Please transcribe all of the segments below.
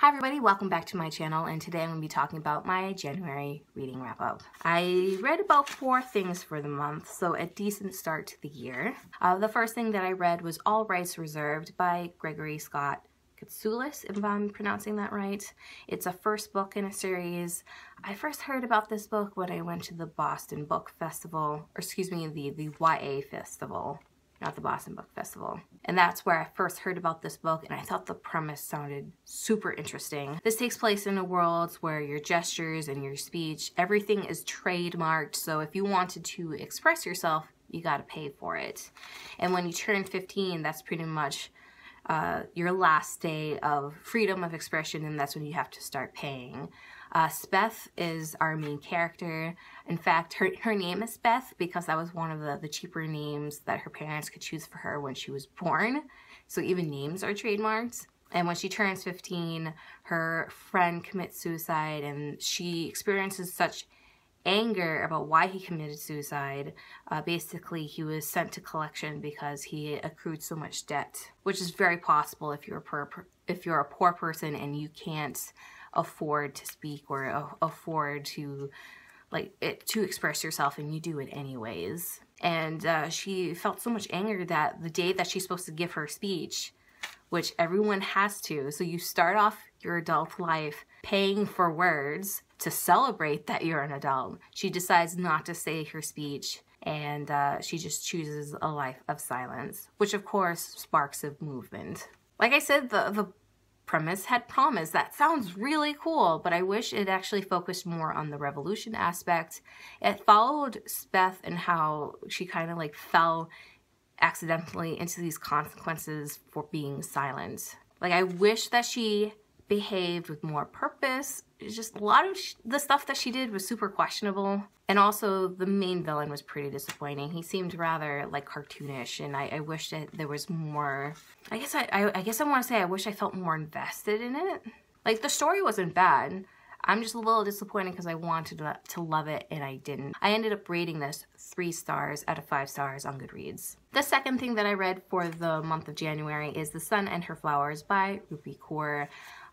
Hi everybody, welcome back to my channel, and today I'm going to be talking about my January reading wrap-up. I read about 4 things for the month, so a decent start to the year. The first thing that I read was All Rights Reserved by Gregory Scott Katsoulis, if I'm pronouncing that right. It's a first book in a series. I first heard about this book when I went to the Boston Book Festival, or excuse me, the YA Festival. Not the Boston Book Festival. And that's where I first heard about this book, and I thought the premise sounded super interesting. This takes place in a world where your gestures and your speech, everything is trademarked, so if you wanted to express yourself, you gotta pay for it. And when you turn 15, that's pretty much your last day of freedom of expression, and that's when you have to start paying. Speth is our main character. In fact, her name is Beth because that was one of the cheaper names that her parents could choose for her when she was born. So even names are trademarked. And when she turns 15, her friend commits suicide, and she experiences such anger about why he committed suicide. Basically, he was sent to collection because he accrued so much debt, which is very possible if you're a poor person and you can't afford to speak or afford to to express yourself, and you do it anyways. And she felt so much anger that the day that she's supposed to give her speech, which everyone has to, so you start off your adult life paying for words to celebrate that you're an adult, she decides not to say her speech, and she just chooses a life of silence, which of course sparks a movement. Like I said, the premise had promise. That sounds really cool, but I wish it actually focused more on the revolution aspect. It followed Speth and how she kind of fell accidentally into these consequences for being silent. I wish that she behaved with more purpose. It's just a lot of the stuff that she did was super questionable. And also the main villain was pretty disappointing. He seemed rather cartoonish, and I wish that there was more. I guess I want to say I wish I felt more invested in it. The story wasn't bad. I'm just a little disappointed because I wanted to love it and I didn't. I ended up rating this 3 stars out of 5 stars on Goodreads. The second thing that I read for the month of January is The Sun and Her Flowers by Rupi Kaur.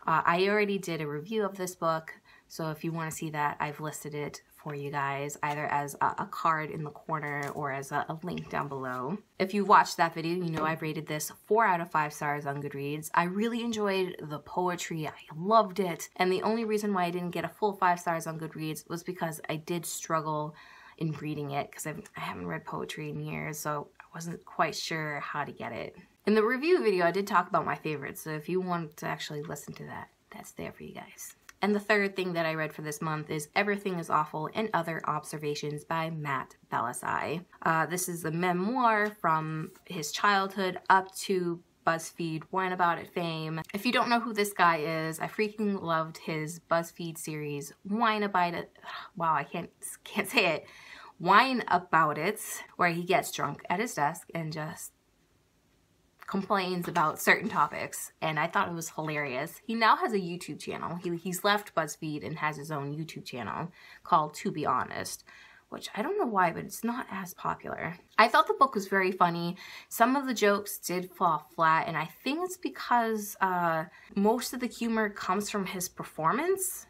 I already did a review of this book, so if you want to see that, I've listed it for you guys, either as a card in the corner or as a link down below. If you watched that video, you know I've rated this 4 out of 5 stars on Goodreads. I really enjoyed the poetry. I loved it. And the only reason why I didn't get a full 5 stars on Goodreads was because I did struggle in reading it because I haven't read poetry in years, so I wasn't quite sure how to get it. In the review video, I did talk about my favorites, so if you want to actually listen to that, that's there for you guys. And the third thing that I read for this month is Everything is Awful and Other Observations by Matt Bellassai. This is a memoir from his childhood up to BuzzFeed Wine About It fame. If you don't know who this guy is, I freaking loved his BuzzFeed series Wine About It. Wow, I can't say it. Wine About It, where he gets drunk at his desk and just complains about certain topics, and I thought it was hilarious. He now has a YouTube channel. He's left BuzzFeed and has his own YouTube channel called To Be Honest, which I don't know why, but it's not as popular. I thought the book was very funny. Some of the jokes did fall flat, and I think it's because most of the humor comes from his performance.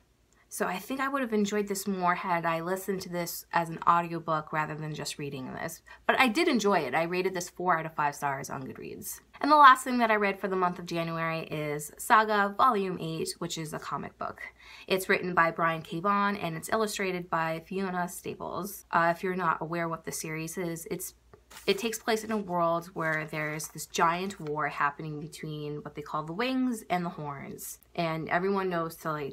So I think I would have enjoyed this more had I listened to this as an audiobook rather than just reading this. But I did enjoy it. I rated this 4 out of 5 stars on Goodreads. And the last thing that I read for the month of January is Saga Volume 8, which is a comic book. It's written by Brian K. Vaughan and it's illustrated by Fiona Staples. If you're not aware what the series is, it takes place in a world where there's this giant war happening between what they call the Wings and the Horns. And everyone knows to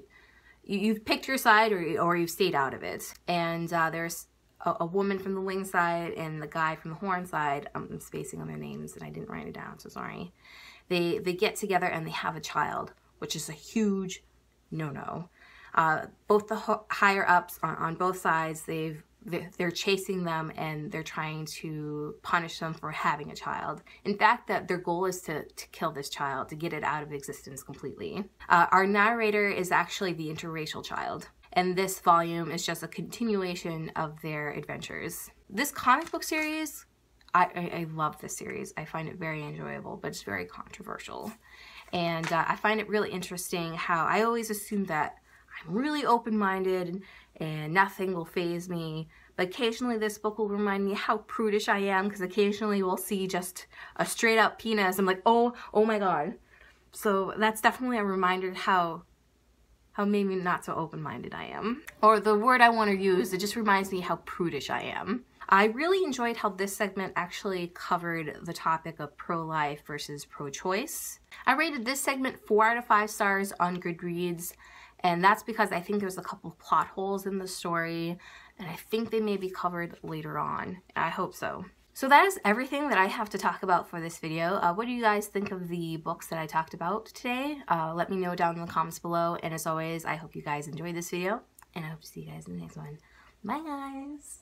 you've picked your side or you've stayed out of it. And there's a woman from the Wing side and the guy from the Horn side. I'm spacing on their names and I didn't write it down, so sorry. They get together and they have a child, which is a huge no-no. Both the higher ups on both sides, they're chasing them and they're trying to punish them for having a child. In fact, their goal is to kill this child, to get it out of existence completely. Our narrator is actually the interracial child, and this volume is just a continuation of their adventures. This comic book series I love this series. I find it very enjoyable, but it's very controversial. And I find it really interesting how I always assume that I'm really open-minded and nothing will faze me. But occasionally this book will remind me how prudish I am, because occasionally we'll see just a straight up penis. I'm like, oh my god. So that's definitely a reminder how maybe not so open-minded I am. Or the word I want to use, it just reminds me how prudish I am. I really enjoyed how this segment actually covered the topic of pro-life versus pro-choice. I rated this segment 4 out of 5 stars on Goodreads, and that's because I think there's a couple of plot holes in the story, and I think they may be covered later on. I hope so. So that is everything that I have to talk about for this video. What do you guys think of the books that I talked about today? Let me know down in the comments below. And as always, I hope you guys enjoyed this video, and I hope to see you guys in the next one. Bye, guys.